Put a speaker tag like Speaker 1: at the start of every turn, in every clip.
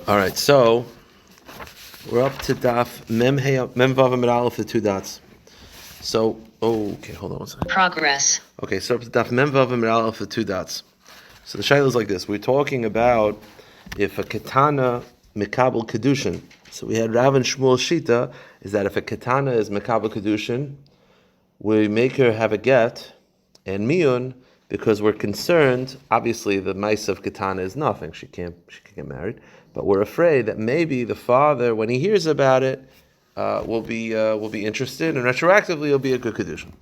Speaker 1: All right, so we're up to Daf Mem Vav Amid Aleph, the two dots. So, okay, hold on one second.
Speaker 2: Progress.
Speaker 1: Okay, so up to Daf Mem Vav Amid Aleph, the two dots. So the shayla is like this. We're talking about if a katana mikabel Kiddushin. So we had Rav and Shmuel Shita, is that if a katana is mikabel Kiddushin, we make her have a get, and miyun, because we're concerned, obviously the mice of katana is nothing, she can't get married, but we're afraid that maybe the father, when he hears about it, will be interested, and retroactively it'll be a good Kiddushin.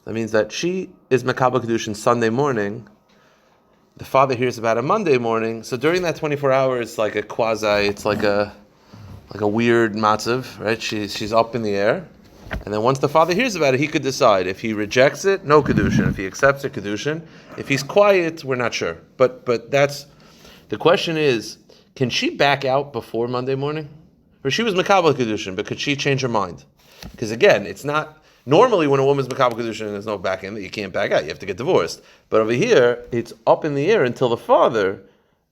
Speaker 1: That means that she is Makabel Kiddushin Sunday morning, the father hears about it Monday morning, so during that 24 hours, it's like a quasi, it's like a weird matzav, right? She's up in the air. And then once the father hears about it, he could decide. If he rejects it, no Kiddushin. If he accepts it, Kiddushin. If he's quiet, we're not sure. But that's, the question is, can she back out before Monday morning? Or she was Makabel Kiddushin, but could she change her mind? Because again, it's not, normally when a woman's Makabel Kiddushin, there's no back end, you can't back out, you have to get divorced. But over here, it's up in the air until the father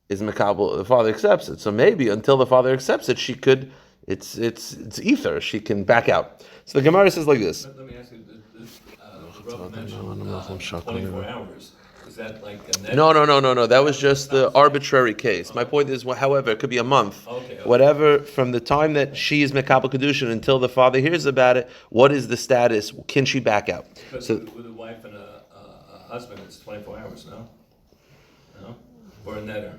Speaker 1: is Makabel, the father accepts it. So maybe until the father accepts it, she could, it's ether, she can back out. So the Gemara says like this.
Speaker 3: Let me ask you, Rabbi mentioned 24 hours. Is that like a net?
Speaker 1: No. That was just the arbitrary case. My point is, however, it could be a month. Okay. Whatever, from the time that she is Mekabel Kiddushin until the father hears about it, what is the status? Can she back out?
Speaker 3: But
Speaker 1: so,
Speaker 3: with a wife and a husband, it's 24 hours, no? No? Or a netter?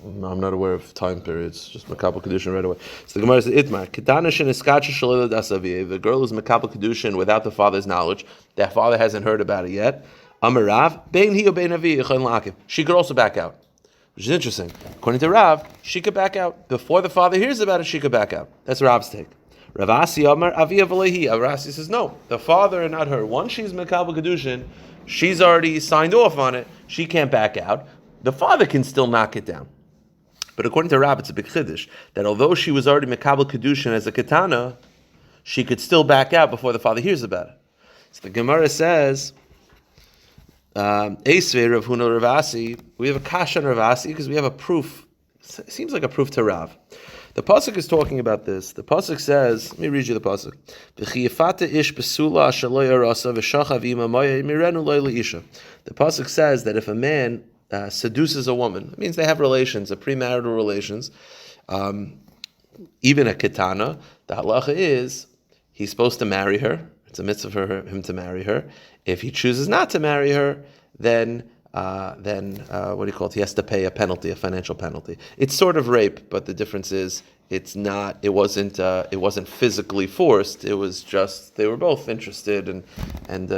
Speaker 1: I'm not aware of time periods. Just Makabel Kiddushin right away. So the Gemara says, Itmar, Ketana sheneskacha shalila dasaviye. The girl is Makabel Kiddushin without the father's knowledge. That father hasn't heard about it yet. Amarav, bein hi or bein avi, yichon la'akiv. She could also back out, which is interesting. According to Rav, she could back out. Before the father hears about it, she could back out. That's Rav's take. Ravasi Amar, avi avalehi. Ravasi says, no, the father and not her. Once she's Makabel Kiddushin, she's already signed off on it. She can't back out. The father can still knock it down. But according to Rabbi, it's a big chiddush that although she was already Mekabel Kiddushin as a katana, she could still back out before the father hears about it. So the Gemara says, Eisvei Rav Huna Ravasi, we have a kasha on Ravasi because we have a proof. It seems like a proof to Rav. The pasuk is talking about this. The pasuk says, let me read you the pasuk. V'chiyafata ish besula shelo yarasa v'shachav ima maya mirenu lo leisha. The pasuk says that if a man seduces a woman, it means they have relations, a premarital relations, even a katana, the halacha is he's supposed to marry her. It's a mitzvah for him to marry her. If he chooses not to marry her, then what do you call it? He has to pay a penalty, a financial penalty. It's sort of rape, but the difference is it's not. It wasn't physically forced. It was just they were both interested, and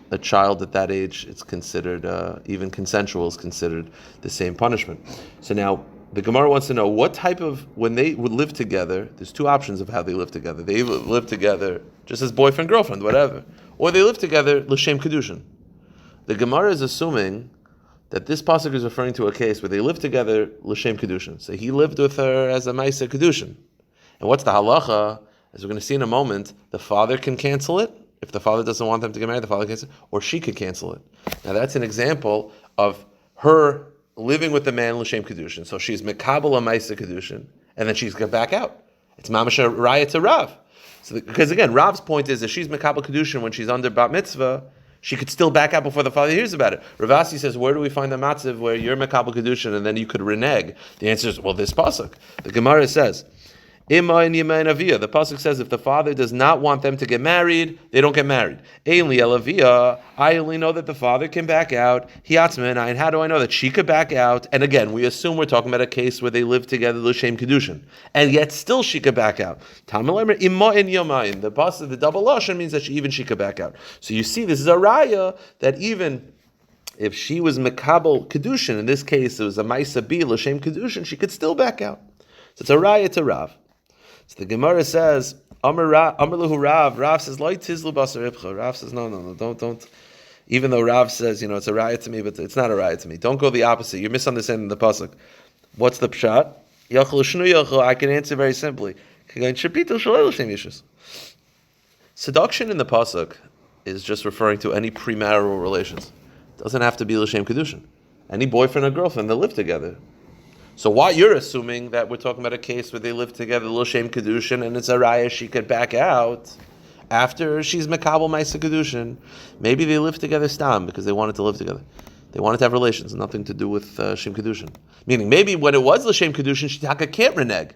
Speaker 1: a child at that age, it's considered, even consensual is considered the same punishment. So now, the Gemara wants to know what type of, when they would live together, there's two options of how they live together. They live together just as boyfriend, girlfriend, whatever. Or they live together, l'shem Kiddushin. The Gemara is assuming that this pasuk is referring to a case where they live together, l'shem Kiddushin. So he lived with her as a ma'aseh Kiddushin. And what's the halacha? As we're going to see in a moment, the father can cancel it. If the father doesn't want them to get married, the father can cancel it, or she could cancel it. Now that's an example of her living with the man l'shem Kiddushin. So she's mekabel a ma'aseh Kiddushin, and then she's going to back out. It's mamash raya to Rav. So because again, Rav's point is that she's mekabel Kiddushin when she's under bat mitzvah, she could still back out before the father hears about it. Ravasi says, where do we find the matzav where you're mekabel Kiddushin and then you could renege? The answer is, well, this pasuk. The Gemara says, Ima and Yema and Avia. The pasuk says if the father does not want them to get married, they don't get married. Ainli Elavia. I only know that the father can back out. Hiatzman. And how do I know that she could back out? And again, we assume we're talking about a case where they live together, l'shem Kiddushin, and yet still she could back out. Tamilemer Ima and Yemayin. The pasuk, the double lashon means that she could back out. So you see, this is a raya that even if she was mekabel Kiddushin, in this case it was a ma'aseh bi l'shem Kiddushin, she could still back out. So it's a raya to Rav. So the Gemara says, Amar lahu Rav. Rav says, Loi tizlu basar ibcha. Rav says, no, don't. Even though Rav says, it's a riot to me, but it's not a riot to me. Don't go the opposite. You're misunderstanding the pasuk. What's the pshat? I can answer very simply. Seduction in the pasuk is just referring to any premarital relations. It doesn't have to be l'shem Kiddushin. Any boyfriend or girlfriend that live together. So what you're assuming that we're talking about a case where they live together, l'shem Kiddushin, and it's a raya she could back out after she's mekabel ma'aseh Kiddushin. Maybe they live together stam because they wanted to live together. They wanted to have relations, nothing to do with shem Kiddushin. Meaning, maybe when it was l'shem Kiddushin, she can't renege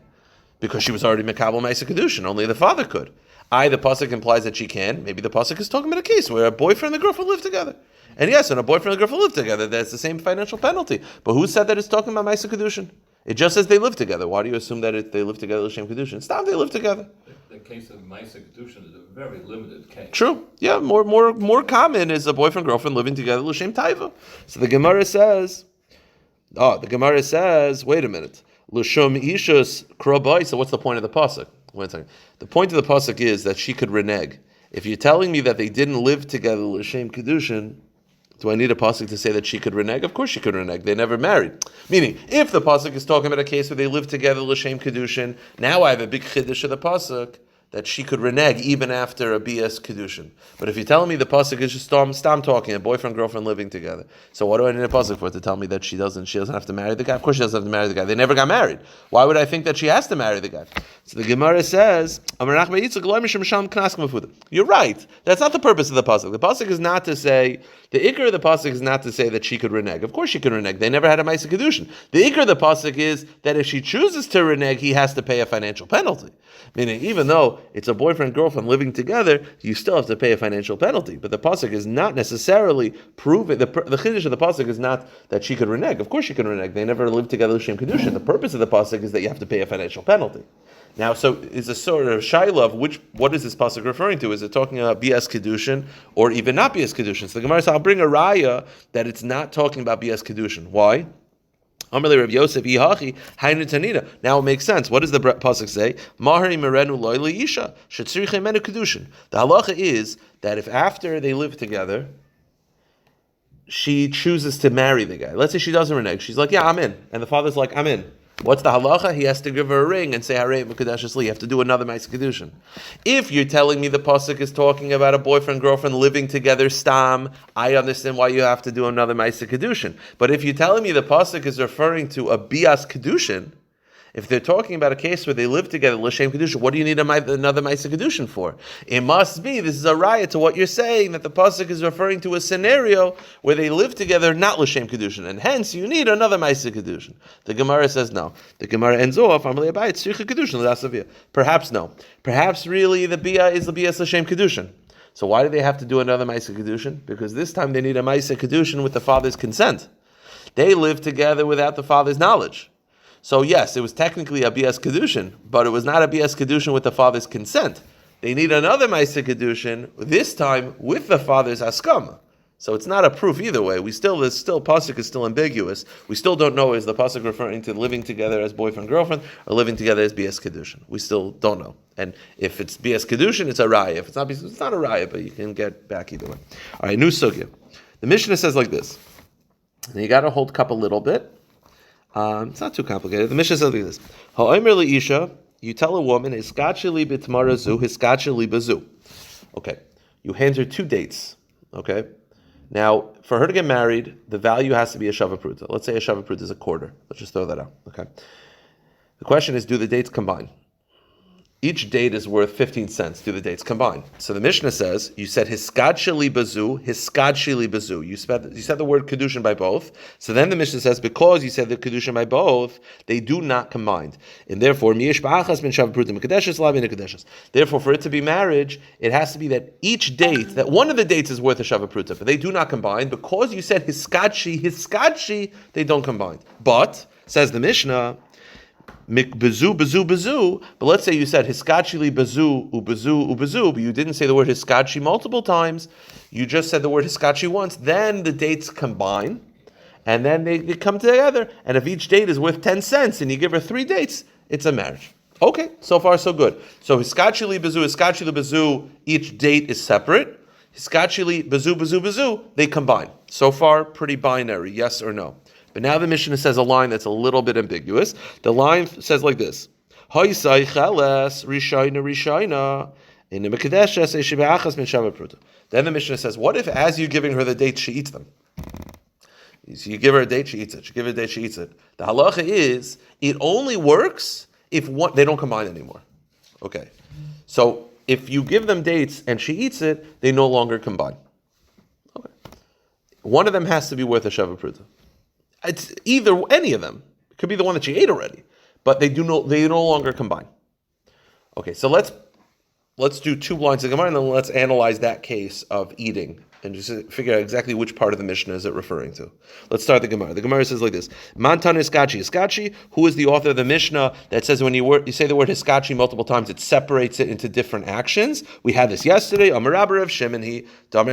Speaker 1: because she was already mekabel ma'aseh Kiddushin. Only the father could. The pasuk implies that she can. Maybe the pasuk is talking about a case where a boyfriend and a girlfriend live together. And yes, when a boyfriend and a girlfriend live together, there's the same financial penalty. But who said that it's talking about ma'aseh Kiddushin? It just says they live together. Why do you assume that they live together l'shem Kiddushin? Stop, they live together.
Speaker 3: The case of ma'aseh Kiddushin is a very limited case.
Speaker 1: True. Yeah, more common is a boyfriend girlfriend living together l'shem taiva. So the Gemara says, wait a minute. L'shum ishus krobai. So what's the point of the pasuk? Wait a second. The point of the pasuk is that she could renege. If you're telling me that they didn't live together l'shem Kiddushin, do I need a pasuk to say that she could renege? Of course she could renege. They never married. Meaning, if the pasuk is talking about a case where they live together l'shem Kiddushin, now I have a big chiddush of the pasuk that she could renege even after a BS Kiddushin. But if you're telling me the pasuk is just stam talking, a boyfriend, girlfriend living together, so what do I need a pasuk for to tell me that she doesn't have to marry the guy? Of course she doesn't have to marry the guy. They never got married. Why would I think that she has to marry the guy? So the Gemara says, you're right. That's not the purpose of the pasuk. The pasuk is not to say, the ikar of the pasuk is not to say that she could renege. Of course she could renege. They never had a ma'aseh Kiddushin. The ikar of the pasuk is that if she chooses to renege, he has to pay a financial penalty. Meaning, even though it's a boyfriend-girlfriend living together, you still have to pay a financial penalty. But the pasuk is not necessarily proving, the chiddush of the pasuk is not that she could renege. Of course she could renege. They never lived together l'shem Kiddushin. The purpose of the pasuk is that you have to pay a financial penalty. Now, so is a sort of shaila of what is this pasuk referring to? Is it talking about BS Kiddushin or even not BS Kiddushin? So the Gemara says, I'll bring a raya that it's not talking about BS Kiddushin. Why? Rabbi Yosef Yihachi Hainu Tanita. Now it makes sense. What does the pasuk say? Mahari merenu loy isha shetzrich menu Kiddushin. The halacha is that if after they live together, she chooses to marry the guy. Let's say she doesn't renege. She's like, yeah, I'm in. And the father's like, I'm in. What's the halacha? He has to give her a ring and say, Harei Mekadesh Li. You have to do another ma'aseh Kiddushin. If you're telling me the pasuk is talking about a boyfriend, girlfriend living together, stam, I understand why you have to do another ma'aseh Kiddushin. But if you're telling me the pasuk is referring to a bias Kiddushin, if they're talking about a case where they live together, l'shem Kiddushin, what do you need another ma'aseh Kiddushin for? It must be, this is a riot to what you're saying, that the pasuk is referring to a scenario where they live together, not l'shem Kiddushin, and hence you need another ma'aseh Kiddushin. The Gemara says no. The Gemara ends off, perhaps no. Perhaps really the bia is the bia l'shem Kiddushin. So why do they have to do another ma'aseh Kiddushin? Because this time they need a ma'aseh Kiddushin with the father's consent. They live together without the father's knowledge. So yes, it was technically a BS Kiddushin, but it was not a BS Kiddushin with the father's consent. They need another ma'aseh Kiddushin, this time with the father's haskama. So it's not a proof either way. Pasuk is still ambiguous. We still don't know, is the pasuk referring to living together as boyfriend, girlfriend, or living together as BS Kiddushin? We still don't know. And if it's BS Kiddushin, it's a raya. If it's not BS, it's not a raya, but you can get back either way. All right, new sugya. The Mishnah says like this. And you got to hold cup a little bit. It's not too complicated. The Mishnah says like this: Ha'omer leisha, you tell a woman, hiskacheli b'tmarazu, hiskacheli bazu. Okay, you hand her 2 dates. Okay, now for her to get married, the value has to be a shavapruta. Let's say a shavapruta is a quarter. Let's just throw that out. Okay. The question is, do the dates combine? Each date is worth 15 cents. Do the dates combine? So the Mishnah says, you said hiskad sheli bazu, hiskad sheli bazu. You said the word Kiddushin by both. So then the Mishnah says, because you said the Kiddushin by both, they do not combine. And therefore, therefore, for it to be marriage, it has to be that each date, that one of the dates is worth a shavapruta, but they do not combine. Because you said hiskadshi, they don't combine. But, says the Mishnah, bazu, but let's say you said hiskachili bazu, ubazu, but you didn't say the word hiskachi multiple times, you just said the word hiskachi once, then the dates combine, and then they come together, and if each date is worth 10 cents, and you give her 3 dates, it's a marriage. Okay, so far so good. So hiskachili bazu, each date is separate, hiskachili bazu, they combine. So far, pretty binary, yes or no. But now the Mishnah says a line that's a little bit ambiguous. The line says like this: Haisai cheles rishayna in the mekadesh sheba'achas min shavapruta. Then the Mishnah says, what if as you're giving her the dates, she eats them? So you give her a date, she eats it. You give her a date, she eats it. The halacha is, it only works if they don't combine anymore. Okay. So if you give them dates and she eats it, they no longer combine. Okay. One of them has to be worth a shava pruta. It's either any of them. It could be the one that she ate already, but they no longer combine. Okay, so let's do 2 lines of Gemara and then let's analyze that case of eating and just figure out exactly which part of the Mishnah is it referring to. Let's start the Gemara. The Gemara says like this: Mantan Hiskachi. Who is the author of the Mishnah that says when you say the word Hiskachi multiple times, it separates it into different actions? We had this yesterday. Amar Rabbi Rav Shimon, that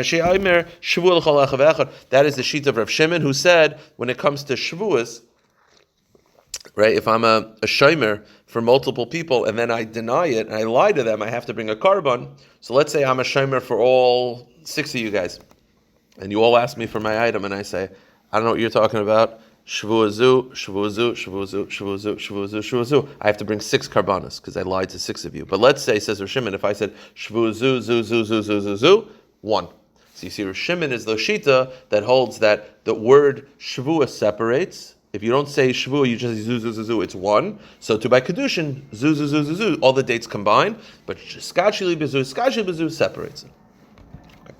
Speaker 1: is the sheet of Rav Shimon, who said when it comes to Shavuos, right, if I'm a shomer for multiple people and then I deny it and I lie to them, I have to bring a carbon. So let's say I'm a shomer for all 6 of you guys, and you all ask me for my item, and I say, I don't know what you're talking about. Shavuazu. I have to bring 6 carbonas because I lied to 6 of you. But let's say, says Rav Shimon, if I said Shavuazu, 1. So you see, Rav Shimon is the shita that holds that the word Shavua separates. If you don't say Shavua, you just say zu, it's 1. So to by Kiddushin, zu, all the dates combine, but Skachi bezu separates it. Okay.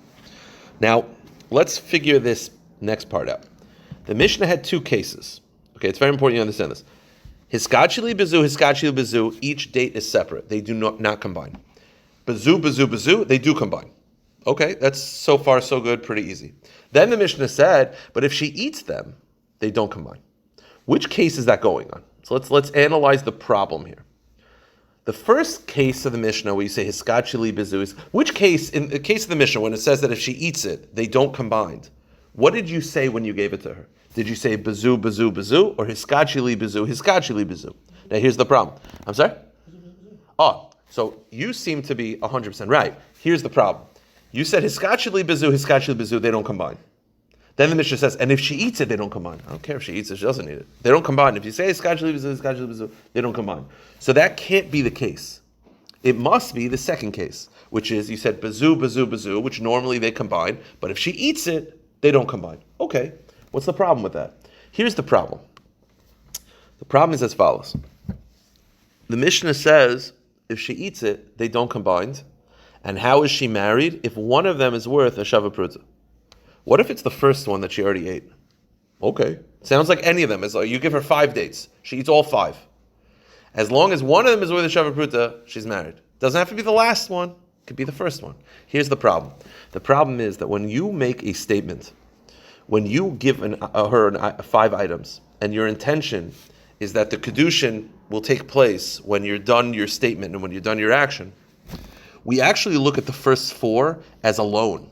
Speaker 1: Now, let's figure this next part out. The Mishnah had 2 cases. Okay, it's very important you understand this. Hiskachi bezu, each date is separate. They do not combine. Bezu, they do combine. Okay, that's so far so good, pretty easy. Then the Mishnah said, but if she eats them, they don't combine. Which case is that going on? So let's analyze the problem here. The first case of the Mishnah where you say Hiskachili Bezu is, which case, in the case of the Mishnah, when it says that if she eats it, they don't combine, what did you say when you gave it to her? Did you say Bezu, or Hiskachili Bezu? Now here's the problem. I'm sorry? Oh, so you seem to be 100% right. Here's the problem. You said Hiskachili Bezu, they don't combine. Then the Mishnah says, and if she eats it, they don't combine. I don't care if she eats it, she doesn't eat it. They don't combine. If you say Hiskachili Bezu, they don't combine. So that can't be the case. It must be the second case, which is you said Bezu, which normally they combine, but if she eats it, they don't combine. Okay, what's the problem with that? Here's the problem. The problem is as follows. The Mishnah says, if she eats it, they don't combine. And how is she married? If one of them is worth a shava pruta. What if it's the first one that she already ate? Okay. Sounds like any of them. It's like you give her 5 dates. She eats all 5. As long as one of them is worth a shava pruta, she's married. Doesn't have to be the last one. It could be the first one. Here's the problem. The problem is that when you make a statement, when you give her 5 items, and your intention is that the Kiddushin will take place when you're done your statement and when you're done your action, we actually look at the first 4 as a loan.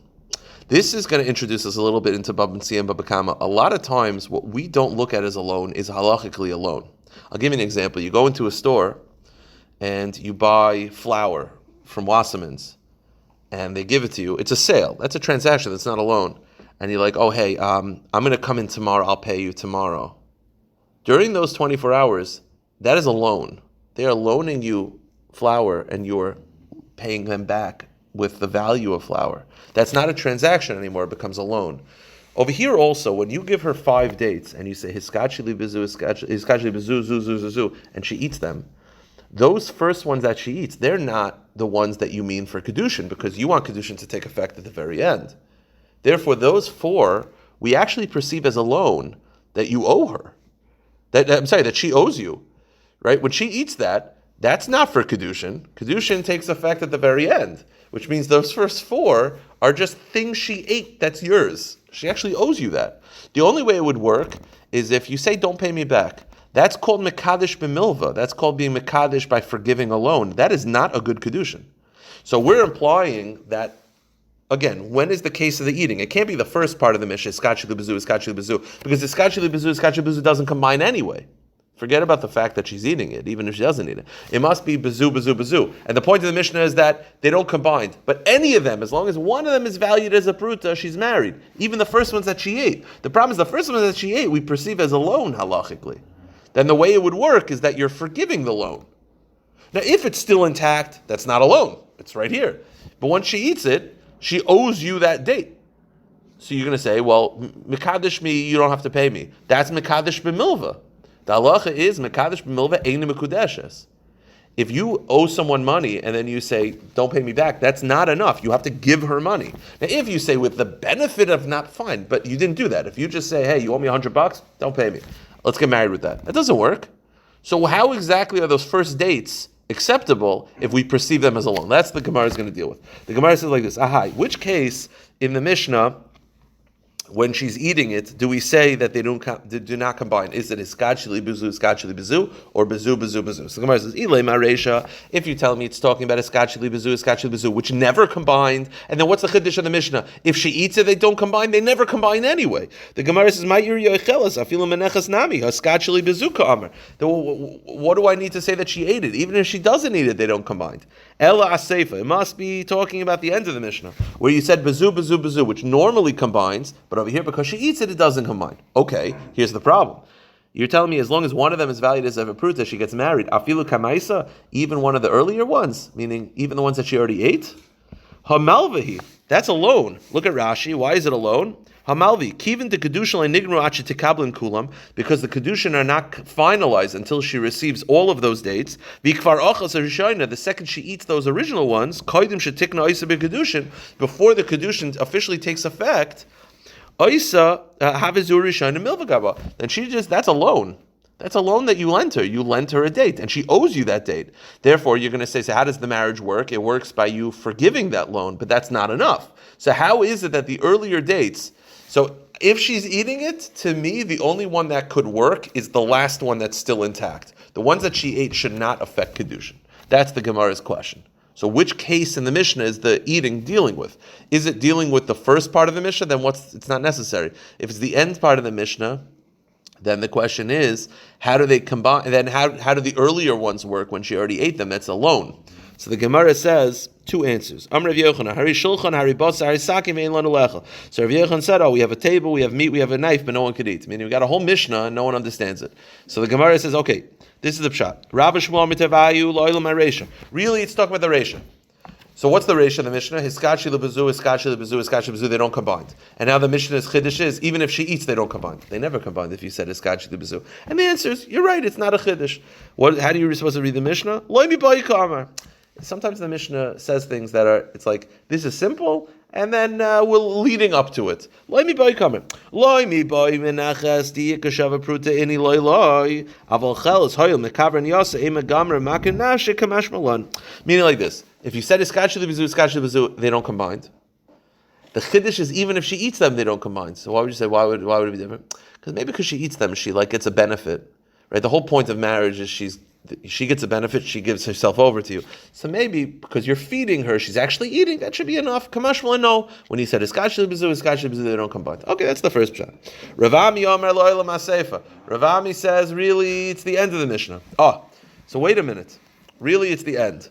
Speaker 1: This is going to introduce us a little bit into Bab Tzia and Baba Kama. A lot of times, what we don't look at as a loan is halachically a loan. I'll give you an example. You go into a store and you buy flour from Wasserman's, and they give it to you. It's a sale. That's a transaction. That's not a loan. And you're like, oh, hey, I'm going to come in tomorrow. I'll pay you tomorrow. During those 24 hours, that is a loan. They are loaning you flour, and you're paying them back with the value of flour. That's not a transaction anymore. It becomes a loan. Over here also, when you give her 5 dates and you say Hiskachili Bezu, and she eats them, those first ones that she eats, they're not the ones that you mean for Kiddushin, because you want Kiddushin to take effect at the very end. Therefore, those 4 we actually perceive as a loan that you owe her. That she owes you. Right? When she eats that, that's not for Kiddushin. Kiddushin takes effect at the very end, which means those first 4 are just things she ate that's yours. She actually owes you that. The only way it would work is if you say, don't pay me back. That's called Mekadesh b'milva. That's called being Mekadesh by forgiving a loan. That is not a good Kiddushin. So we're implying that, again, when is the case of the eating? It can't be the first part of the Mishnah, Hiskachili Bezu, because Hiskachili Bezu doesn't combine anyway. Forget about the fact that she's eating it, even if she doesn't eat it. It must be bezu. And the point of the Mishnah is that they don't combine. But any of them, as long as one of them is valued as a pruta, she's married. Even the first ones that she ate. The problem is the first ones that she ate, we perceive as a loan halachically. Then the way it would work is that you're forgiving the loan. Now, if it's still intact, that's not a loan. It's right here. But once she eats it, she owes you that date. So you're going to say, well, Mekadesh me, you don't have to pay me. That's Mekadesh b'milva. The halacha is Mekadesh b'milva ein mekudeshes. If you owe someone money and then you say, don't pay me back, that's not enough. You have to give her money. Now, if you say with the benefit of not, fine, but you didn't do that. If you just say, hey, you owe me $100, don't pay me. Let's get married with that. That doesn't work. So how exactly are those first dates acceptable if we perceive them as a loan? That's the Gemara is going to deal with. The Gemara says like this, which case in the Mishnah, when she's eating it, do we say that they do not combine? Is it iskachili bezu, or bezu? So the Gemara says, Ilay Maresha, if you tell me it's talking about iskachili bezu, which never combined, and then what's the chiddush of the Mishnah? If she eats it, they don't combine, they never combine anyway. The Gemara says, Ma yir yochelas, afilu menechas nami, haskachili bezu ka'amar. What do I need to say that she ate it? Even if she doesn't eat it, they don't combine. Ella aseifa, it must be talking about the end of the Mishnah, where you said bezu, which normally combines, but over here, because she eats it, it doesn't combine. Okay, here's the problem. You're telling me as long as one of them is valued as a pruta, she gets married. Afilu kamaisa, even one of the earlier ones, meaning even the ones that she already ate. Hamalvahi, that's a loan. Look at Rashi. Why is it a loan? Hamalvi, kivin to kedushin nignu achi tekablin kulam, because the kedushin are not finalized until she receives all of those dates. Vikvar ochas rishayna, the second she eats those original ones, koidim shetikna isa kedushin, before the kedushin officially takes effect. Oisa havizuri shayna milvagaba. Then that's a loan. That's a loan that you lent her. You lent her a date, and she owes you that date. Therefore, you're going to say, so how does the marriage work? It works by you forgiving that loan, but that's not enough. So how is it that the earlier dates? So if she's eating it, to me, the only one that could work is the last one that's still intact. The ones that she ate should not affect Kiddushin. That's the Gemara's question. So which case in the Mishnah is the eating dealing with? Is it dealing with the first part of the Mishnah? Then it's not necessary. If it's the end part of the Mishnah, then the question is, how do they combine? Then how do the earlier ones work when she already ate them? That's a loan. So the Gemara says two answers. Amr Rav Yochanan, Hari Shulchan, Hari Basa, Hari Sakim, Ein Lanu Lecha. So Rav Yochanan said, we have a table, we have meat, we have a knife, but no one could eat. Meaning we got a whole Mishnah and no one understands it. So the Gemara says, okay, this is the pshat. Rabbi Shmuel Mitavayu, Lo'ilam HaReisha. Really, it's talking about the Reisha. So what's the Reisha of the Mishnah? Hiskachi lebezu, they don't combine. And now the Mishnah's chiddush is, even if she eats, they don't combine. They never combined if you said hiskachi lebezu. And the answer is, you're right, it's not a chiddush. How do you supposed to read the Mishnah? Loi mi ba'i ka'amar. Sometimes the Mishnah says things that are, it's like, this is simple, and then we're leading up to it. Loi mi ba'i ka'amar. Loi mi ba'i menachas di'ikashava pruta ini loi loi. Aval cheles hoyel mekavran yasa ema gamra makin nashe kamash malan. Meaning like this. If you said iskachi lebezu, they don't combine. The chiddush is even if she eats them, they don't combine. So why would you say, why would it be different? Because she eats them, she gets a benefit. Right? The whole point of marriage is she gets a benefit, she gives herself over to you. So maybe because you're feeding her, she's actually eating, that should be enough. Kamashma, no. When he said iskachi lebezu, they don't combine. Okay, that's the first shot. Ravami Omer Lo'ilam HaSeifa. Ravami says, really, it's the end of the Mishnah. So wait a minute. Really, it's the end.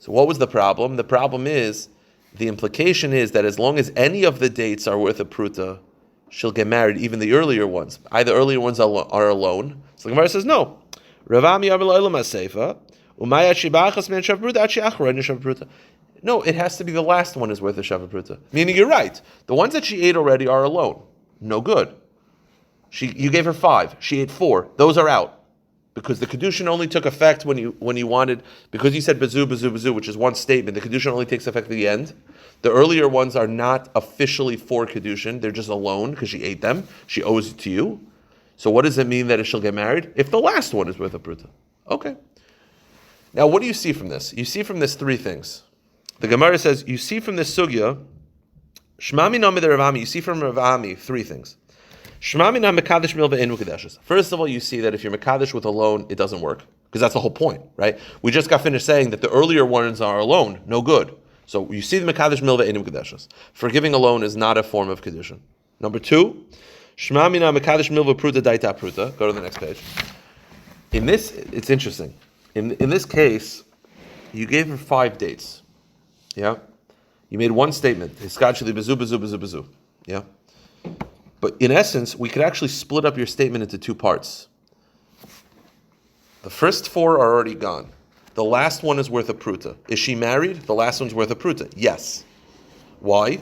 Speaker 1: So what was the problem? The problem is, the implication is that as long as any of the dates are worth a pruta, she'll get married, even the earlier ones. Either earlier ones are alone. So the Gemara says, no. No, it has to be the last one is worth a shava pruta. Meaning you're right. The ones that she ate already are alone. No good. You gave her 5. She ate 4. Those are out. Because the Kiddushin only took effect when you wanted, because you said bezu, which is one statement, the Kiddushin only takes effect at the end. The earlier ones are not officially for Kiddushin, they're just alone because she ate them, she owes it to you. So what does it mean that she'll get married? If the last one is worth a pruta. Okay. Now what do you see from this? You see from this 3 things. The Gemara says, you see from this sugya, Shmami Nami the Ravami, you see from Ravami 3 things. First of all, you see that if you're Mekadesh with a loan, it doesn't work. Because that's the whole point, right? We just got finished saying that the earlier ones are alone, no good. So you see the Mekadesh Milva Enim Kedeshus. Forgiving a loan is not a form of Kiddushin. Number 2, Shema Mina Mekadesh Milva Pruta Daita Pruta. Go to the next page. In this, it's interesting. In this case, you gave her 5 dates. Yeah? You made one statement. Hiskachili bezu. Yeah? But in essence, we could actually split up your statement into 2 parts. The first 4 are already gone. The last one is worth a pruta. Is she married? The last one's worth a pruta. Yes. Why?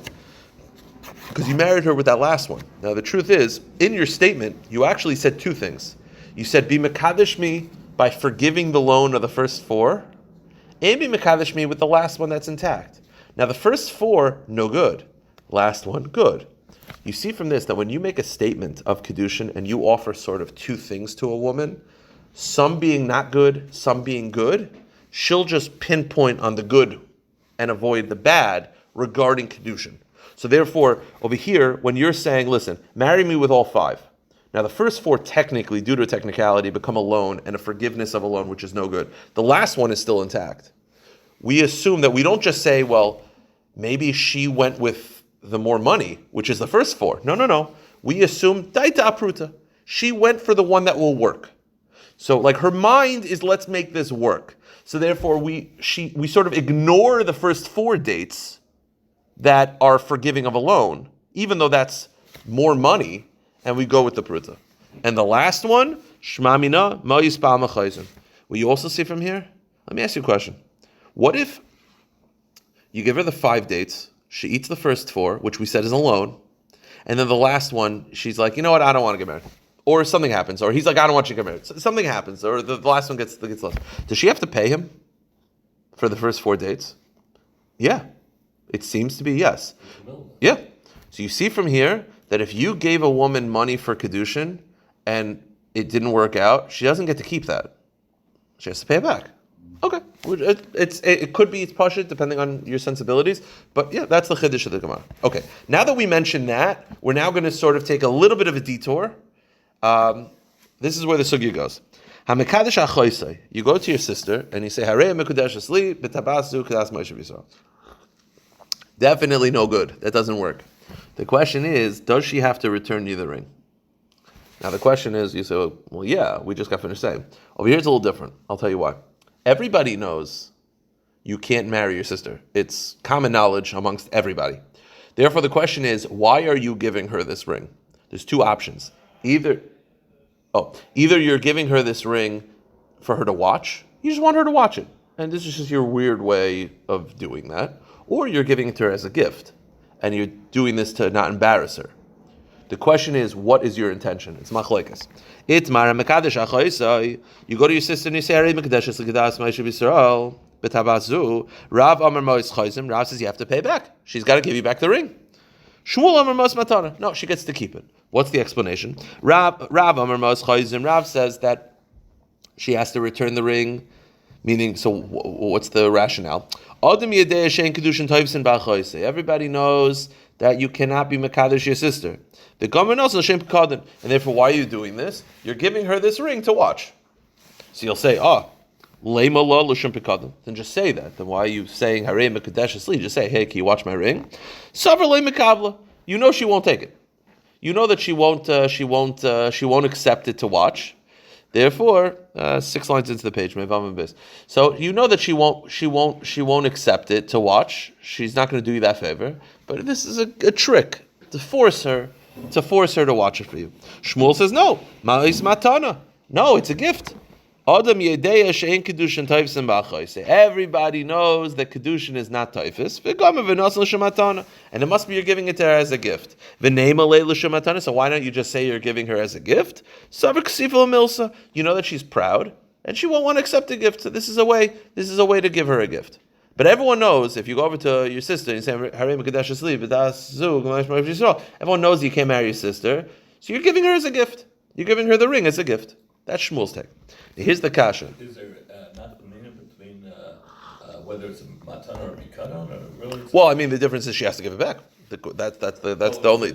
Speaker 1: because you married her with that last one. Now the truth is, in your statement, you actually said two things. You said, be mekadesh me by forgiving the loan of the first four, and be mekadesh me with the last one that's intact. Now the first four, no good. Last one, good. You see from this that when you make a statement of Kiddushin and you offer sort of two things to a woman, some being not good, some being good, she'll just pinpoint on the good and avoid the bad regarding Kiddushin. So therefore, over here, when you're saying, listen, marry me with all five. Now the first four technically, due to a technicality, become a loan and a forgiveness of a loan, which is no good. The last one is still intact. We assume that we don't just say, well, maybe she went with the more money, which is the first four. No. We assume, daita apruta. She went for the one that will work. So like her mind is, let's make this work. So therefore we sort of ignore the first four dates that are forgiving of a loan, even though that's more money, and we go with the pruta. And the last one, shmamina ma yispal machayzin. Will you also see from here? Let me ask you a question. What if you give her the 5 dates, she eats the first 4, which we said is a loan, and then the last one, she's like, you know what, I don't want to get married. Or something happens, or he's like, I don't want you to get married. Something happens, or the last one gets less. Does she have to pay him for the first 4 dates? Yeah. It seems to be yes. Yeah. So you see from here that if you gave a woman money for Kiddushin and it didn't work out, she doesn't get to keep that. She has to pay it back. Okay. It could be it's pashut depending on your sensibilities, but yeah, that's the chiddush of the Gemara. Okay. Now that we mentioned that, we're now going to sort of take a little bit of a detour. This is where the sugya goes. Hamekadesh achoisei. You go to your sister and you say, Harei mekudesh asli b'tabasu kadas Moshe Yisrael. Definitely no good. That doesn't work. The question is, does she have to return you the ring? Now the question is, you say, well, yeah, we just got finished saying. Over here it's a little different. I'll tell you why. Everybody knows you can't marry your sister. It's common knowledge amongst everybody. Therefore the question is, why are you giving her this ring? There's two options. Either you're giving her this ring for her to watch. You just want her to watch it. And this is just your weird way of doing that. Or you're giving it to her as a gift, and you're doing this to not embarrass her. The question is, what is your intention? It's machlekes. It's mara mekadesh achoisai. You go to your sister and you say, "Harei mekadesh l'kedas Moshe Yisrael b'tabazu." Rav Amar Mois Chayzim. Rav says you have to pay back. She's got to give you back the ring. Shmuel Amar Mos Matana. No, she gets to keep it. What's the explanation? Rav Amar Mos Chayzim. Rav says that she has to return the ring. Meaning, so what's the rationale? Everybody knows that you cannot be mekadesh your sister. And therefore, why are you doing this? You're giving her this ring to watch. So you'll say, then just say that. Then why are you saying harei mekadesh asli? Just say, hey, can you watch my ring? You know she won't take it. You know that she won't accept it to watch. Therefore, 6 lines into the page, so you know that she won't accept it to watch. She's not going to do you that favor. But this is a trick to force her to watch it for you. Shmuel says no. Ma'is matana. No, it's a gift. Adam yedeya she'en Kiddushin taifsim b'achoisei. Everybody knows that Kiddushin is not taifis. V'gama v'nos l'shematana. And it must be you're giving it to her as a gift. V'neima le l'shematana. So why don't you just say you're giving her as a gift? Savar ksifel milsa. You know that she's proud and she won't want to accept a gift. So this is a way to give her a gift. But everyone knows, if you go over to your sister and you say, Harei mekadesh asli b'tabazu kadas Moshe Yisrael, everyone knows you can't marry your sister. So you're giving her as a gift. You're giving her the ring as a gift. That's Shmuel's take. Here's the kasha.
Speaker 3: Is there not the meaning between whether it's a matan or a mikadon, or really?
Speaker 1: Well, I mean, the difference is she has to give it back. That's the only.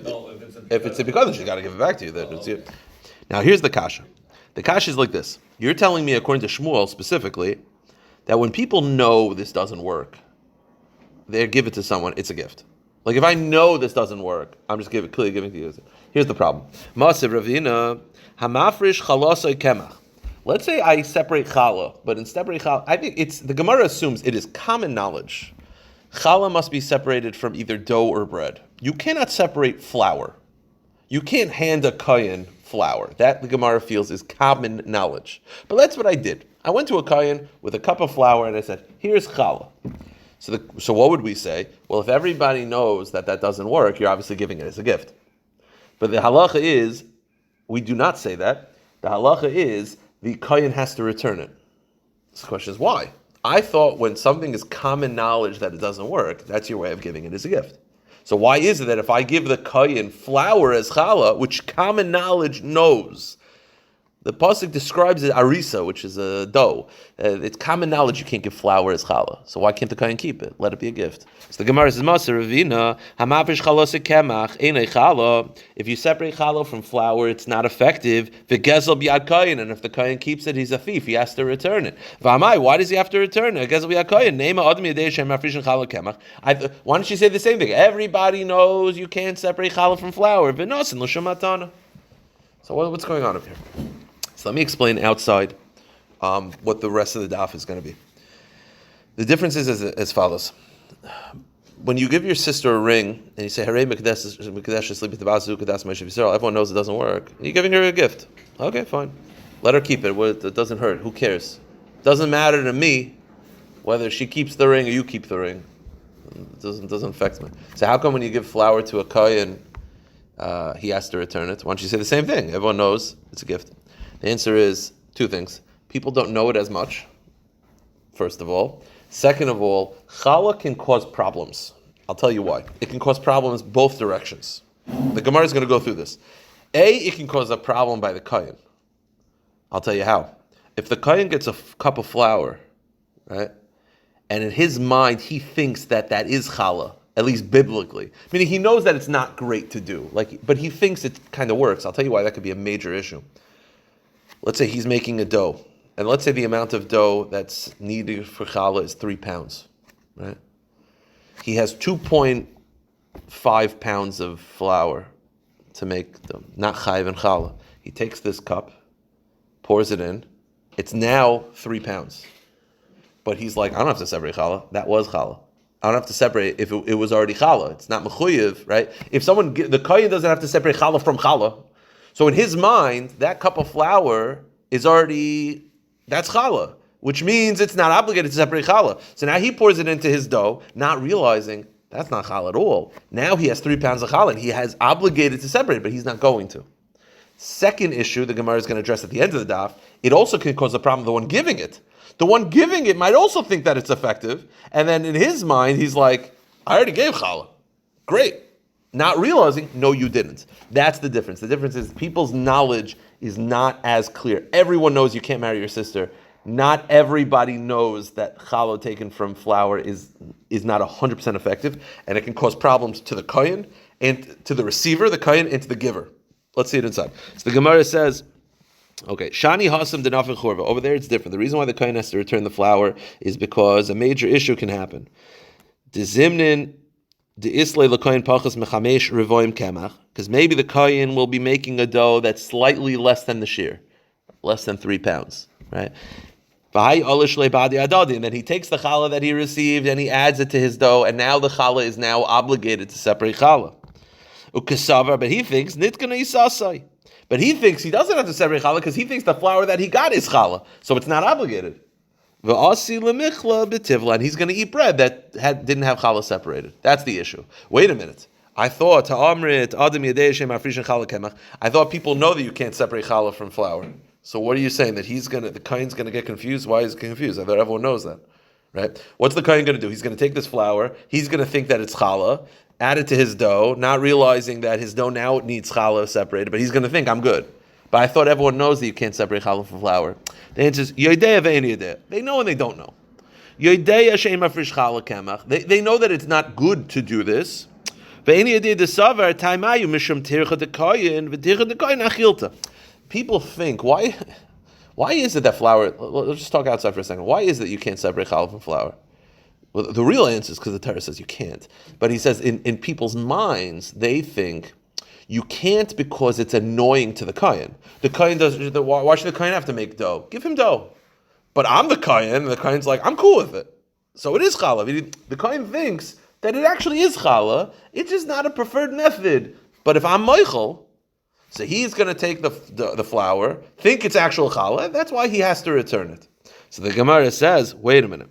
Speaker 1: If it's a mikadon, she's got to give it back to you. Okay. Now, here's the kasha. The kasha is like this. You're telling me, according to Shmuel specifically, that when people know this doesn't work, they give it to someone. It's a gift. Like if I know this doesn't work, I'm just giving it to you. Here's the problem. Masiv Ravina hamafrish chalasoi kemach. Let's say I separate challah, but in separating challah, I think the Gemara assumes it is common knowledge. Challah must be separated from either dough or bread. You cannot separate flour. You can't hand a kohen flour. That the Gemara feels is common knowledge. But that's what I did. I went to a kohen with a cup of flour and I said, "Here's challah." So what would we say? Well, if everybody knows that doesn't work, you're obviously giving it as a gift. But the halacha is, we do not say that. The halacha is the kohen has to return it. So the question is why? I thought when something is common knowledge that it doesn't work, that's your way of giving it as a gift. So why is it that if I give the kohen flour as challah, which common knowledge knows, the pasuk describes it arisa, which is a dough. It's common knowledge you can't give flour as challah. So why can't the kohen keep it? Let it be a gift. So the Gemara says, "Maser Ravina hamafish chalose kemach einay challah." If you separate challah from flour, it's not effective. V'gezel b'yad kohen, and if the kohen keeps it, he's a thief. He has to return it. V'amai, why does he have to return it? Gezel b'yad kohen. Neima adam yadei shem mafrish challah kemach. Why don't you say the same thing? Everybody knows you can't separate challah from flour. V'nosin l'shum matana. So what's going on up here? So let me explain outside what the rest of the daf is going to be. The difference is as follows. When you give your sister a ring and you say, Harei Mekadesh sleep Tabazu Kadas Moshe Yisrael, everyone knows it doesn't work. You're giving her a gift. Okay, fine. Let her keep it. It doesn't hurt. Who cares? It doesn't matter to me whether she keeps the ring or you keep the ring. It doesn't affect me. So how come when you give flour to a kohen, he has to return it? Why don't you say the same thing? Everyone knows it's a gift. The answer is two things. People don't know it as much, first of all. Second of all, challah can cause problems. I'll tell you why. It can cause problems both directions. The Gemara is going to go through this. It can cause a problem by the kohen. I'll tell you how. If the kohen gets a cup of flour, right, and in his mind he thinks that is challah, at least biblically, meaning he knows that it's not great to do, but he thinks it kind of works. I'll tell you why that could be a major issue. Let's say he's making a dough, and let's say the amount of dough that's needed for challah is 3 pounds, right? He has 2.5 pounds of flour to make them, not chayiv and challah. He takes this cup, pours it in. It's now 3 pounds, but he's like, I don't have to separate challah. That was challah. I don't have to separate if it was already challah. It's not mechuyev, right? If the kohen doesn't have to separate challah from challah. So in his mind, that cup of flour is that's challah, which means it's not obligated to separate challah. So now he pours it into his dough, not realizing that's not challah at all. Now he has 3 pounds of challah, and he has obligated to separate it, but he's not going to. Second issue the Gemara is going to address at the end of the daf, it also can cause a problem to the one giving it. The one giving it might also think that it's effective, and then in his mind, he's like, I already gave challah. Great. Not realizing, no, you didn't. That's the difference. The difference is people's knowledge is not as clear. Everyone knows you can't marry your sister. Not everybody knows that challah taken from flour is not 100% effective, and it can cause problems to the kohen, and to the receiver, the kohen, and to the giver. Let's see it inside. So the Gemara says, okay, Shani Hasam Denafin Chorva. Over there it's different. The reason why the kohen has to return the flour is because a major issue can happen. Dezimnin because maybe the kohen will be making a dough that's slightly less than the shear, less than 3 pounds, right? And then he takes the challah that he received and he adds it to his dough, and now the challah is now obligated to separate challah. But he thinks But he thinks he doesn't have to separate challah because he thinks the flour that he got is challah, so it's not obligated. And he's going to eat bread that didn't have challah separated. That's the issue. Wait a minute. I thought people know that you can't separate challah from flour. So what are you saying? That the kohen's going to get confused? Why is he confused? I thought everyone knows that, right? What's the kohen going to do? He's going to take this flour. He's going to think that it's challah, add it to his dough, not realizing that his dough now needs challah separated. But he's going to think, I'm good. But I thought everyone knows that you can't separate challah from flour. The answer is, they know and they don't know. They know that it's not good to do this. People think, why is it that flour, let's just talk outside for a second. Why is it you can't separate challah from flour? Well, the real answer is because the Torah says you can't. But he says in people's minds, they think, you can't because it's annoying to the kohen. The kohen why should the kohen have to make dough? Give him dough. But I'm the kohen, and the kohen's like, I'm cool with it. So it is challah. The kohen thinks that it actually is challah. It's just not a preferred method. But if I'm moichel, so he's going to take the flour, think it's actual challah, and that's why he has to return it. So the Gemara says, wait a minute.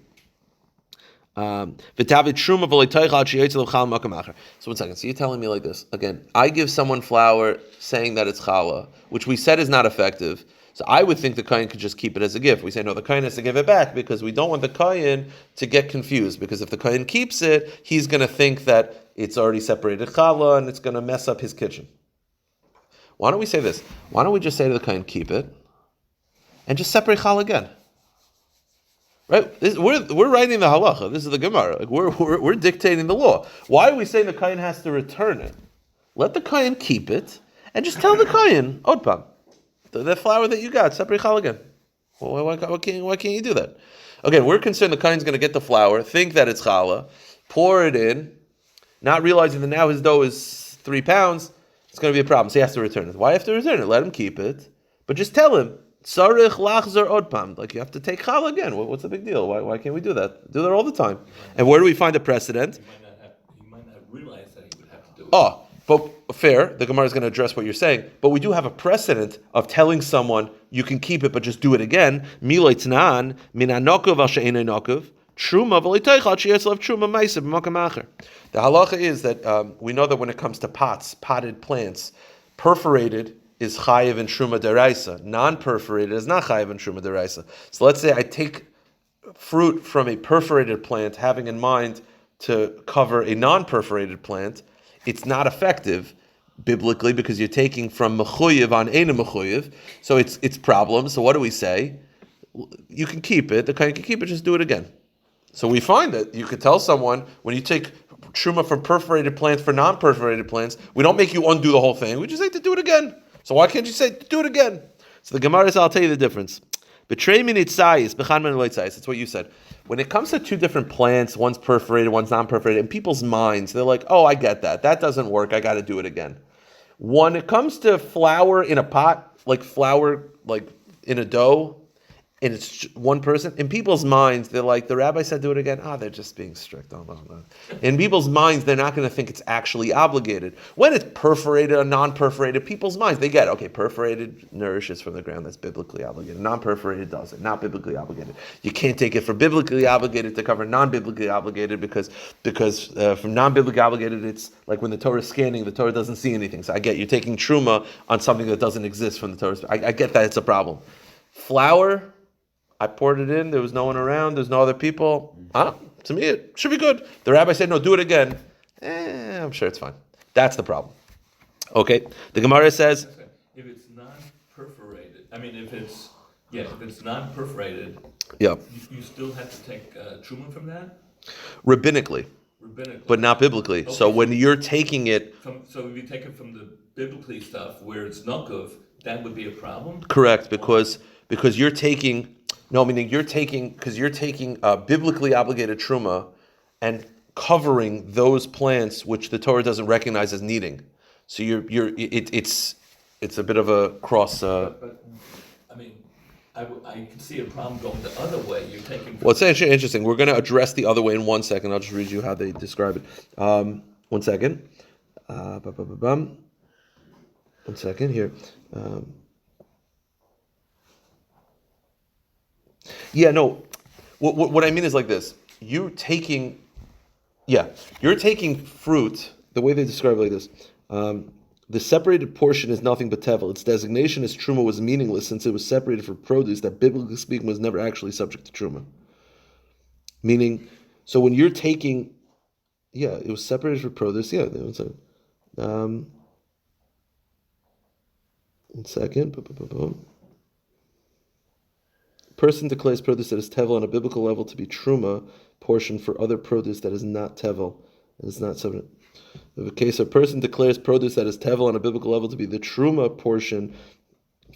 Speaker 1: V'tavit truma v'leitaycha ad sheyotzei l'chal makam acher. So 1 second. So you're telling me like this again? I give someone flour, saying that it's challah, which we said is not effective. So I would think the kohen could just keep it as a gift. We say no, the kohen has to give it back because we don't want the kohen to get confused. Because if the kohen keeps it, he's going to think that it's already separated challah and it's going to mess up his kitchen. Why don't we say this? Why don't we just say to the kohen, keep it, and just separate challah again? Right? We're writing the halacha. This is the Gemara. Like we're dictating the law. Why are we saying the kohen has to return it? Let the kohen keep it and just tell the kohen, Odpam, the flour that you got, separate challah again. Well, why can't you do that? Again, we're concerned the kohen's going to get the flour, think that it's challah, pour it in, not realizing that now his dough is 3 pounds. It's going to be a problem. So he has to return it. Why have to return it? Let him keep it, but just tell him. Sarich lachzor odpam. Like you have to take challah again. What's the big deal? Why can't we do that? Do that all the time. And where do we find a precedent?
Speaker 3: He might not realize that he would have to do it.
Speaker 1: Oh, but fair. The Gemara is going to address what you're saying. But we do have a precedent of telling someone you can keep it, but just do it again. Milay tnan minanokov al she'enei nokov truma v'leitaycha sheyetzlav truma ma'aser b'makam acher. The halacha is that we know that when it comes to potted plants, perforated is chayiv in truma deraisa. Non-perforated is not chayiv in truma deraisa. So let's say I take fruit from a perforated plant, having in mind to cover a non-perforated plant. It's not effective biblically because you're taking from mechuyev on eina mechuyev. So it's problems. So what do we say? You can keep it. The kohen can keep it. Just do it again. So we find that you could tell someone when you take truma from perforated plants for non-perforated plants, we don't make you undo the whole thing. We just say to do it again. So why can't you say, do it again? So the Gemara says, I'll tell you the difference. It's what you said. When it comes to two different plants, one's perforated, one's non-perforated, in people's minds, they're like, oh, I get that. That doesn't work. I got to do it again. When it comes to flour in a pot, like flour like in a dough, and it's one person, in people's minds, they're like, the rabbi said do it again. They're just being strict. In people's minds, they're not going to think it's actually obligated. When it's perforated or non-perforated, people's minds, they get, okay, perforated nourishes from the ground, that's biblically obligated. Non-perforated doesn't, not biblically obligated. You can't take it for biblically obligated to cover non-biblically obligated because from non-biblically obligated, it's like when the Torah is scanning, the Torah doesn't see anything. So I get, you're taking truma on something that doesn't exist from the Torah. I get that it's a problem. Flour, I poured it in. There was no one around. There's no other people. To me, it should be good. The rabbi said, no, do it again. I'm sure it's fine. That's the problem. Okay. The Gemara says,
Speaker 3: if it's non-perforated, if it's non-perforated,
Speaker 1: yeah,
Speaker 3: you still have to take truma from that?
Speaker 1: Rabbinically, but not biblically. Okay. So when you're taking it,
Speaker 3: so if you take it from the biblically stuff where it's nokov, that would be a problem.
Speaker 1: Correct, because you're taking. No, meaning you're taking biblically obligated truma and covering those plants which the Torah doesn't recognize as needing. So it's a bit of a cross.
Speaker 3: I can see a problem going the other way. You're taking.
Speaker 1: Well, it's interesting. We're going to address the other way in 1 second. I'll just read you how they describe it. 1 second. 1 second here. What I mean is like this. You're taking fruit, the way they describe it like this. The separated portion is nothing but tevel. Its designation as truma was meaningless since it was separated from produce that, biblically speaking, was never actually subject to truma. Meaning, so when you're taking, it was separated from produce, 1 second. Person declares produce that is tevel on a biblical level to be truma portion for other produce that is not tevel and is not subject. In the case a person declares produce that is tevel on a biblical level to be the truma portion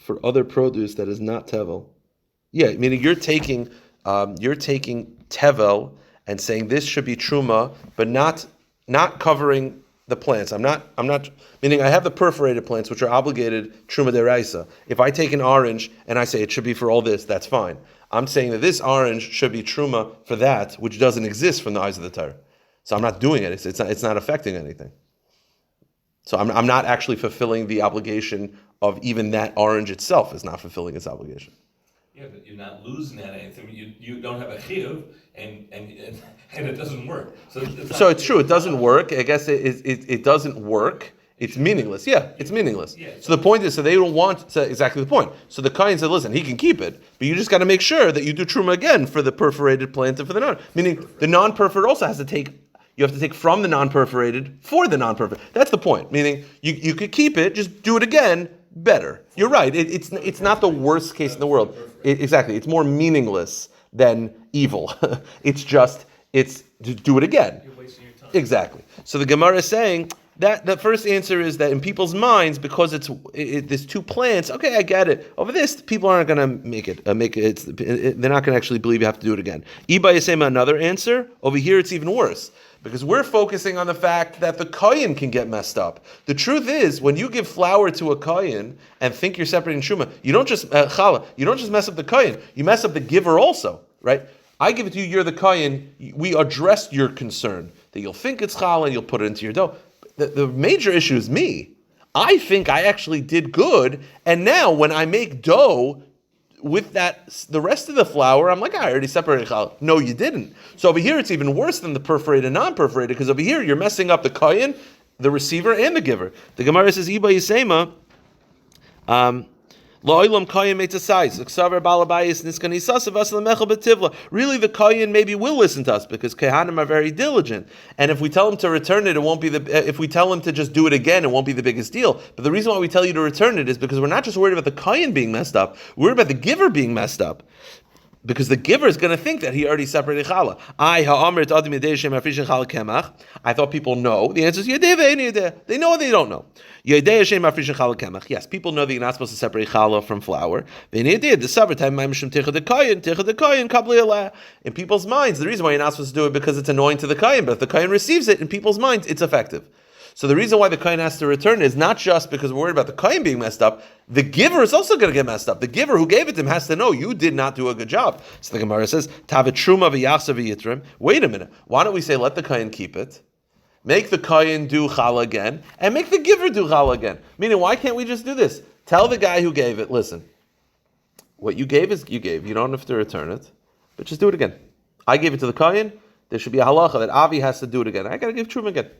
Speaker 1: for other produce that is not tevel. Meaning you're taking tevel and saying this should be truma, but not covering the plants. I'm not meaning I have the perforated plants which are obligated truma deraisa. If I take an orange and I say it should be for all this, that's fine. I'm saying that this orange should be truma for that which doesn't exist from the eyes of the Torah. So I'm not doing it. It's not affecting anything. So I'm not actually fulfilling the obligation of even that orange itself is not fulfilling its obligation.
Speaker 3: Yeah, but you're not losing at anything. You don't have a chiyuv, and it doesn't work.
Speaker 1: So it's true. It doesn't work. I guess it doesn't work. It's meaningless. Yeah, it's meaningless.
Speaker 3: Yeah,
Speaker 1: so the point is, so they don't want exactly the point. So the kohen said, listen, he can keep it, but you just got to make sure that you do truma again for the perforated plant and for the non. Meaning the non-perforated also has to take. You have to take from the non-perforated for the non-perforated. That's the point. Meaning you could keep it, just do it again better. You're right. It's not the worst case in the world. Exactly. It's more meaningless than evil. It's just do it again.
Speaker 3: You're wasting your time.
Speaker 1: Exactly. So the Gemara is saying that the first answer is that in people's minds, because there's two plants. Okay, I get it. Over this, people aren't going to make it. They're not going to actually believe you have to do it again. Iba Yasema, another answer. Over here, it's even worse. Because we're focusing on the fact that the kohen can get messed up. The truth is, when you give flour to a kohen and think you're separating truma, you don't just challah. You don't just mess up the kohen. You mess up the giver also, right? I give it to you. You're the kohen. We addressed your concern that you'll think it's challah and you'll put it into your dough. The major issue is me. I think I actually did good, and now when I make dough with the rest of the flour, I'm like, I already separated challah. No, you didn't. So over here, it's even worse than the perforated and non-perforated, because over here, you're messing up the kohen, the receiver, and the giver. The Gemara says, Iba Yisema, La'olam kohen meitzasais, l'ksaver balabayis niskani sasav asal mechel betivla. Really, the kohen maybe will listen to us because kohanim are very diligent. And if we tell him to return it, it won't be if we tell him to just do it again, it won't be the biggest deal. But the reason why we tell you to return it is because we're not just worried about the kohen being messed up, we're worried about the giver being messed up. Because the giver is going to think that he already separated challah. I thought people know. The answer is they know or they don't know. Yes, people know that you're not supposed to separate challah from flour. In people's minds, the reason why you're not supposed to do it because it's annoying to the kohen, but if the kohen receives it, in people's minds, it's effective. So the reason why the kohen has to return is not just because we're worried about the kohen being messed up. The giver is also going to get messed up. The giver who gave it to him has to know you did not do a good job. So the Gemara says, "Tavet truma v'yachsa v'yitrim." Wait a minute. Why don't we say let the kohen keep it, make the kohen do challah again, and make the giver do challah again? Meaning, why can't we just do this? Tell the guy who gave it, listen, what you gave is you gave. You don't have to return it, but just do it again. I gave it to the kohen. There should be a halacha that Avi has to do it again. I got to give truma again.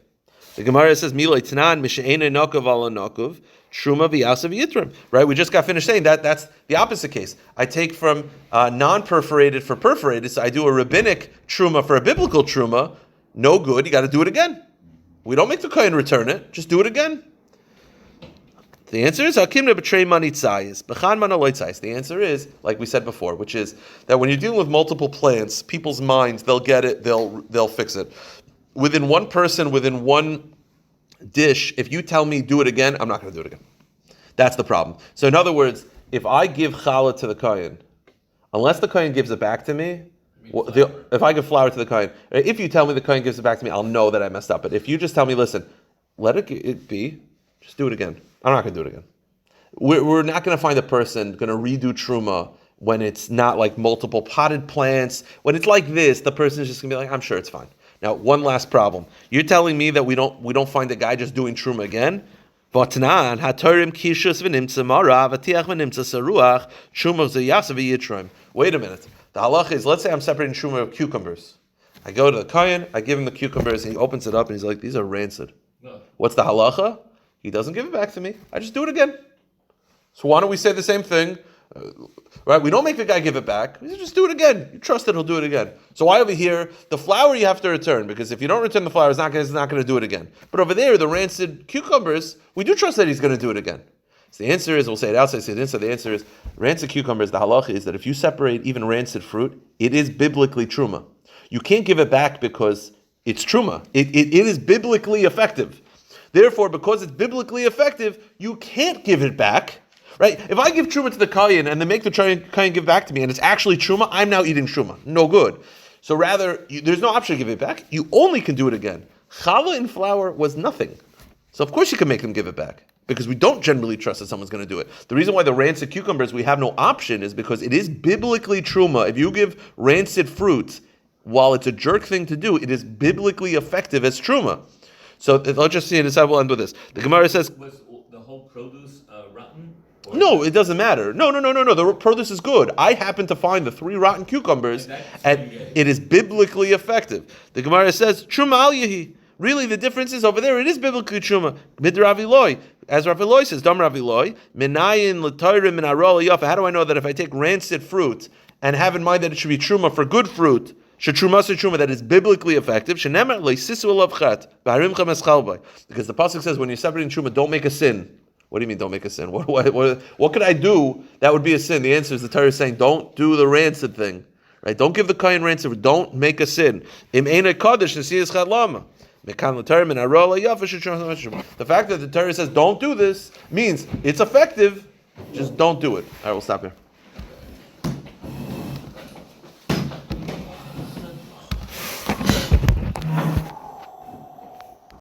Speaker 1: The Gemara says, "Miloi Tanan mishe'ena nokov ala nokov truma v'yasav yitrim." Right? We just got finished saying that. That's the opposite case. I take from non-perforated for perforated, so I do a rabbinic truma for a biblical truma. No good. You got to do it again. We don't make the kohen return it. Just do it again. The answer is Hakim betray money tzayis, bechan manaloitzayis. The answer is, like we said before, which is that when you're dealing with multiple plants, people's minds, they'll get it. They'll fix it. Within one person, within one dish, if you tell me do it again, I'm not going to do it again. That's the problem. So in other words, if I give challah to the kohen, unless the kohen gives it back to me, if I give flour to the kohen, if you tell me the kohen gives it back to me, I'll know that I messed up. But if you just tell me, listen, let it be, just do it again. I'm not going to do it again. We're not going to find a person going to redo truma when it's not like multiple potted plants. When it's like this, the person is just going to be like, I'm sure it's fine. Now, one last problem. You're telling me that we don't find a guy just doing truma again? Wait a minute. The halacha is, let's say I'm separating truma of cucumbers. I go to the kohen, I give him the cucumbers, and he opens it up, and he's like, these are rancid. No. What's the halacha? He doesn't give it back to me. I just do it again. So why don't we say the same thing? Right? We don't make the guy give it back. We just do it again. You trust that he'll do it again. So why over here, the flour you have to return, because if you don't return the flour, he's not going to do it again. But over there, the rancid cucumbers, we do trust that he's going to do it again. So the answer is, we'll say it outside, say it inside. The answer is, rancid cucumbers, the halacha is that if you separate even rancid fruit, it is biblically truma. You can't give it back because it's truma. It is biblically effective. Therefore, because it's biblically effective, you can't give it back. Right? If I give truma to the kohen and they make the kohen give back to me and it's actually truma, I'm now eating truma. No good. So rather, there's no option to give it back. You only can do it again. Challah in flour was nothing. So of course you can make them give it back because we don't generally trust that someone's going to do it. The reason why the rancid cucumbers, we have no option is because it is biblically truma. If you give rancid fruit, while it's a jerk thing to do, it is biblically effective as truma. So let's just see it. We'll end with this. The Gemara says,
Speaker 3: was the whole produce rotten? Or
Speaker 1: No, it doesn't matter. No. The produce is good. I happen to find the 3 rotten cucumbers, and it is biblically effective. The Gemara says, Truma al Yehi. Really, the difference is over there. It is biblically Truma. Mid Rav Eloi. As Rav Eloi says, Dam Rav Eloi, Minayin l'toyrim min arol yafa. How do I know that if I take rancid fruit and have in mind that it should be Truma for good fruit, should Truma that is biblically effective? Because the pasuk says when you're separating Truma, don't make a sin. What do you mean, don't make a sin? What could I do that would be a sin? The answer is the Torah is saying, don't do the rancid thing, right? Don't give the kohen rancid. Don't make a sin. The fact that the Torah says don't do this means it's effective. Just don't do it. All right, we'll stop here.